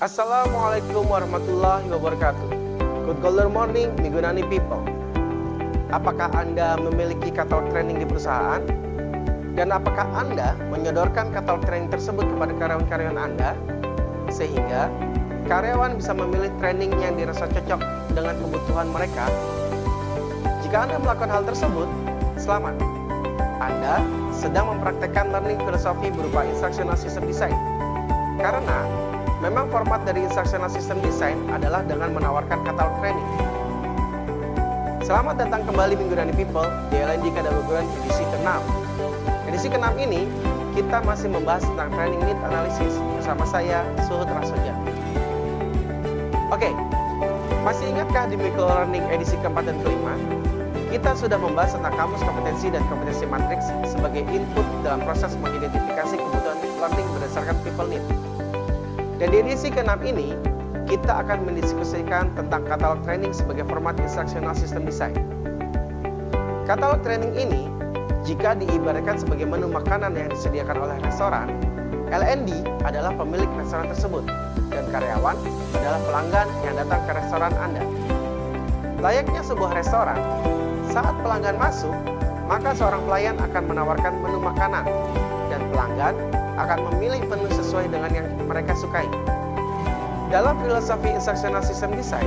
Assalamualaikum warahmatullahi wabarakatuh. Good golden morning, Migunani people. Apakah Anda memiliki katalog training di perusahaan? Dan apakah Anda menyodorkan katalog training tersebut kepada karyawan-karyawan Anda? Sehingga karyawan bisa memilih training yang dirasa cocok dengan kebutuhan mereka? Jika Anda melakukan hal tersebut, selamat. Anda sedang mempraktekkan learning filosofi berupa instructional system design. Karena memang format dari instructional system design adalah dengan menawarkan katalog training. Selamat datang kembali Migunani people di LND Kadaluguran edisi ke-6. Edisi ke-6 ini kita masih membahas tentang training need analysis bersama saya Suhud Rasoja. Oke, masih ingatkah di micro learning edisi ke-4 dan ke-5? Kita sudah membahas tentang kamus kompetensi dan kompetensi matriks sebagai input dalam proses mengidentifikasi kebutuhan learning berdasarkan people need. Dan di edisi ke-6 ini, kita akan mendiskusikan tentang katalog training sebagai format instructional system design. Katalog training ini, jika diibaratkan sebagai menu makanan yang disediakan oleh restoran, LND adalah pemilik restoran tersebut, dan karyawan adalah pelanggan yang datang ke restoran Anda. Layaknya sebuah restoran, saat pelanggan masuk, maka seorang pelayan akan menawarkan menu makanan, dan pelanggan akan memilih menu sesuai dengan yang mereka sukai. Dalam filosofi instructional system design,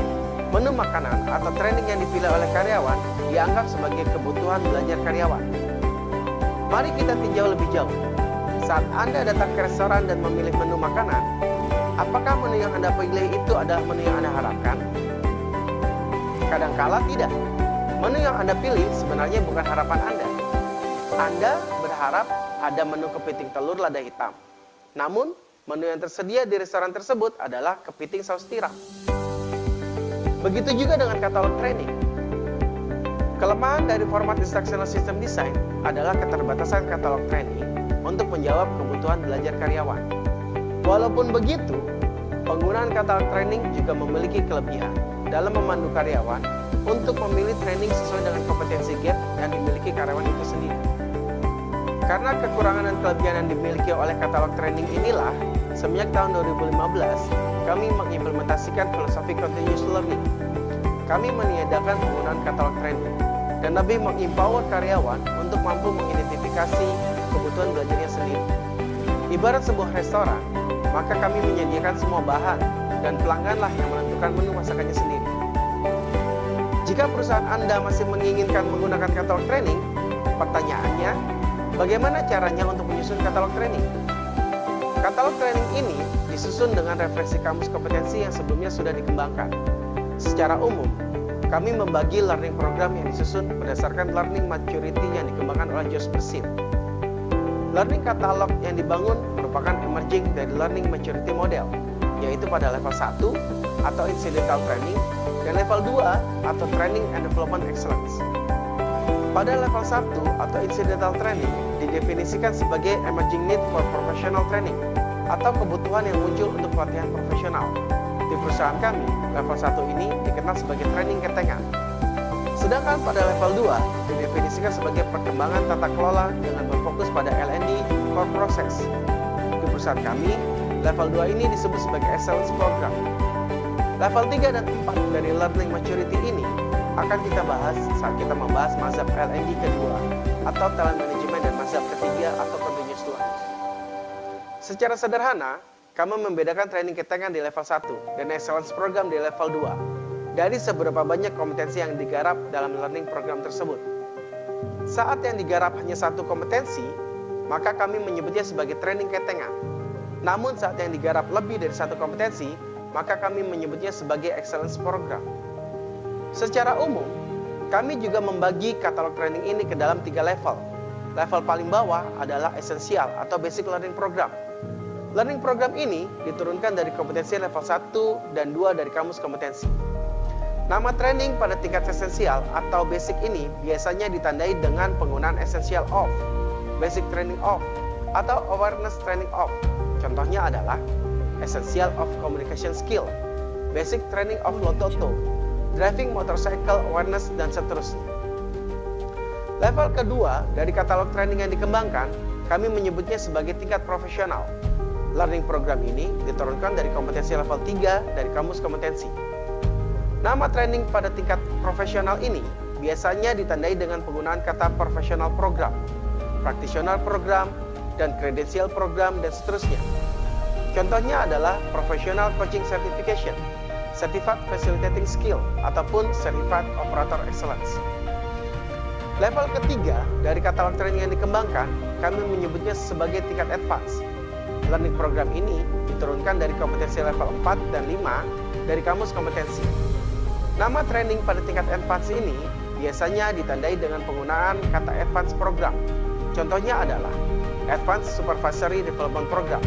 menu makanan atau training yang dipilih oleh karyawan dianggap sebagai kebutuhan belajar karyawan. Mari kita tinjau lebih jauh. Saat Anda datang ke restoran dan memilih menu makanan, apakah menu yang Anda pilih itu adalah menu yang Anda harapkan? Kadangkala tidak. Menu yang Anda pilih sebenarnya bukan harapan Anda. Anda berharap ada menu kepiting telur lada hitam. Namun, menu yang tersedia di restoran tersebut adalah kepiting saus tiram. Begitu juga dengan katalog training. Kelemahan dari format instructional system design adalah keterbatasan katalog training untuk menjawab kebutuhan belajar karyawan. Walaupun begitu, penggunaan katalog training juga memiliki kelebihan dalam memandu karyawan untuk memilih training sesuai dengan kompetensi gap yang dimiliki karyawan itu sendiri. Karena kekurangan dan kelebihan yang dimiliki oleh katalog training inilah, semenjak tahun 2015, kami mengimplementasikan filosofi continuous learning. Kami meniadakan penggunaan katalog training dan lebih mengempower karyawan untuk mampu mengidentifikasi kebutuhan belajarnya sendiri. Ibarat sebuah restoran, maka kami menyediakan semua bahan dan pelangganlah yang menentukan menu masakannya sendiri. Jika perusahaan Anda masih menginginkan menggunakan katalog training, pertanyaannya, bagaimana caranya untuk menyusun katalog training? Katalog training ini disusun dengan referensi kamus kompetensi yang sebelumnya sudah dikembangkan. Secara umum, kami membagi learning program yang disusun berdasarkan learning maturity yang dikembangkan oleh Josh Bersin. Learning katalog yang dibangun merupakan emerging dari learning maturity model, yaitu pada level 1 atau incidental training dan level 2 atau training and development excellence. Pada level 1 atau incidental training didefinisikan sebagai emerging need for professional training atau kebutuhan yang muncul untuk pelatihan profesional. Di perusahaan kami, level 1 ini dikenal sebagai training ketengan. Sedangkan pada level 2 didefinisikan sebagai perkembangan tata kelola dengan berfokus pada L&D core process. Di perusahaan kami, level 2 ini disebut sebagai excellence program. Level 3 dan 4 dari learning maturity ini akan kita bahas saat kita membahas mazhab L&D kedua atau talent management dan mazhab ketiga atau continuous learning. Secara sederhana, kami membedakan training ketengan di level 1 dan excellence program di level 2 dari seberapa banyak kompetensi yang digarap dalam learning program tersebut. Saat yang digarap hanya satu kompetensi, maka kami menyebutnya sebagai training ketengan. Namun saat yang digarap lebih dari satu kompetensi, maka kami menyebutnya sebagai excellence program. Secara umum, kami juga membagi katalog training ini ke dalam 3 level. Level paling bawah adalah esensial atau basic learning program. Learning program ini diturunkan dari kompetensi level 1 dan 2 dari kamus kompetensi. Nama training pada tingkat esensial atau basic ini biasanya ditandai dengan penggunaan essential of, basic training of, atau awareness training of. Contohnya adalah essential of communication skill, basic training of lototo, driving motorcycle awareness, dan seterusnya. Level kedua dari katalog training yang dikembangkan, kami menyebutnya sebagai tingkat profesional. Learning program ini diturunkan dari kompetensi level 3 dari Kamus Kompetensi. Nama training pada tingkat profesional ini biasanya ditandai dengan penggunaan kata professional program, practitioner program, dan credential program, dan seterusnya. Contohnya adalah Professional Coaching Certification, Certified Facilitating Skill, ataupun Certified Operator Excellence. Level ketiga dari katalog training yang dikembangkan, kami menyebutnya sebagai tingkat advance. Learning program ini diturunkan dari kompetensi level 4 dan 5 dari Kamus Kompetensi. Nama training pada tingkat advance ini biasanya ditandai dengan penggunaan kata advance program. Contohnya adalah Advanced Supervisory Development Program,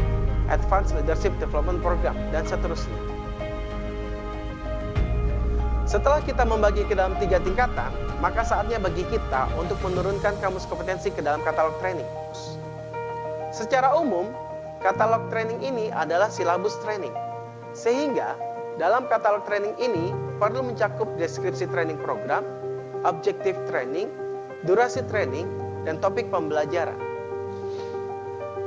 Advanced Leadership Development Program, dan seterusnya. Setelah kita membagi ke dalam 3 tingkatan, maka saatnya bagi kita untuk menurunkan kamus kompetensi ke dalam katalog training. Secara umum, katalog training ini adalah silabus training, sehingga dalam katalog training ini perlu mencakup deskripsi training program, objektif training, durasi training, dan topik pembelajaran.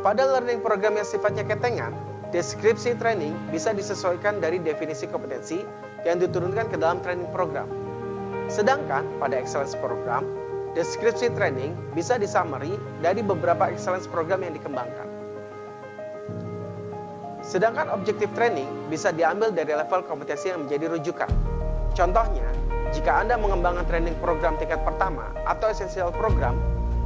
Pada learning program yang sifatnya ketengan, deskripsi training bisa disesuaikan dari definisi kompetensi yang diturunkan ke dalam training program. Sedangkan pada excellence program, deskripsi training bisa disummary dari beberapa excellence program yang dikembangkan. Sedangkan objektif training bisa diambil dari level kompetensi yang menjadi rujukan. Contohnya, jika Anda mengembangkan training program tingkat pertama atau essential program,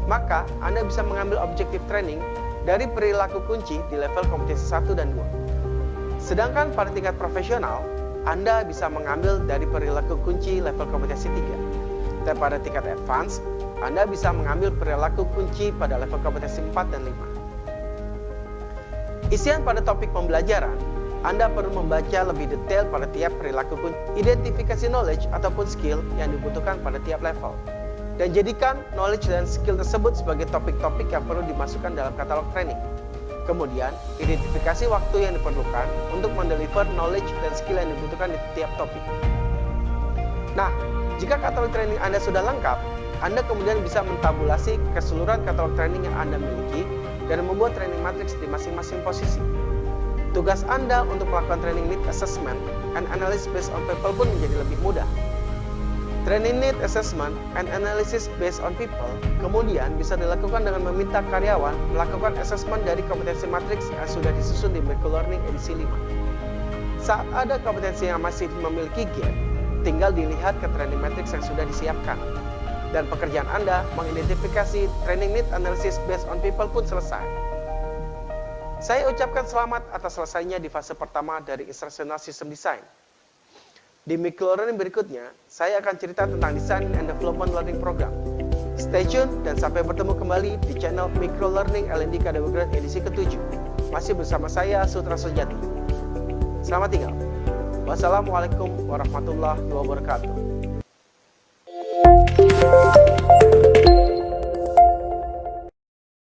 maka Anda bisa mengambil objektif training dari perilaku kunci di level kompetensi 1 dan 2. Sedangkan pada tingkat profesional, Anda bisa mengambil dari perilaku kunci level kompetensi 3. Dan pada tingkat advance, Anda bisa mengambil perilaku kunci pada level kompetensi 4 dan 5. Isian pada topik pembelajaran, Anda perlu membaca lebih detail pada tiap perilaku kunci, identifikasi knowledge ataupun skill yang dibutuhkan pada tiap level, dan jadikan knowledge dan skill tersebut sebagai topik-topik yang perlu dimasukkan dalam katalog training. Kemudian, identifikasi waktu yang diperlukan untuk mendeliver knowledge dan skill yang dibutuhkan di tiap topik. Nah, jika katalog training Anda sudah lengkap, Anda kemudian bisa mentabulasi keseluruhan katalog training yang Anda miliki dan membuat training matrix di masing-masing posisi. Tugas Anda untuk melakukan training need assessment and analysis based on people pun menjadi lebih mudah. Training need assessment and analysis based on people kemudian bisa dilakukan dengan meminta karyawan melakukan assessment dari kompetensi matriks yang sudah disusun di Microlearning edisi 5. Saat ada kompetensi yang masih memiliki gap, tinggal dilihat ke training matrix yang sudah disiapkan. Dan pekerjaan Anda mengidentifikasi training need analysis based on people pun selesai. Saya ucapkan selamat atas selesainya di fase pertama dari Instructional System Design. Di Microlearning berikutnya, saya akan cerita tentang Design and Development Learning Program. Stay tune dan sampai bertemu kembali di channel Microlearning L&D Academy Grade edisi ke-7. Masih bersama saya, Sutra Sejati. Selamat tinggal. Wassalamualaikum warahmatullahi wabarakatuh.